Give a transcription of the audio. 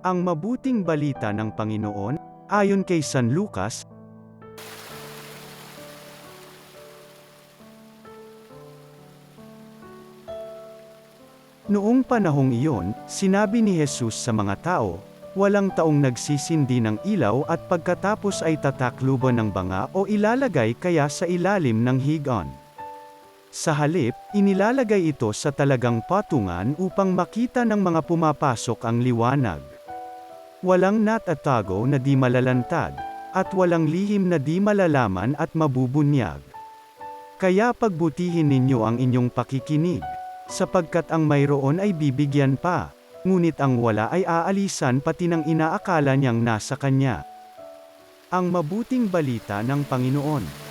Ang mabuting balita ng Panginoon, ayon kay San Lucas. Noong panahong iyon, sinabi ni Jesus sa mga tao, walang taong nagsisindi ng ilaw at pagkatapos ay tatakluban ng banga o ilalagay kaya sa ilalim ng higaan. Sa halip, inilalagay ito sa talagang patungan upang makita ng mga pumapasok ang liwanag. Walang natatago na di malalantad, at walang lihim na di malalaman at mabubunyag. Kaya pagbutihin ninyo ang inyong pakikinig, sapagkat ang mayroon ay bibigyan pa, ngunit ang wala ay aalisan pati ng inaakala niyang nasa kanya. Ang mabuting balita ng Panginoon.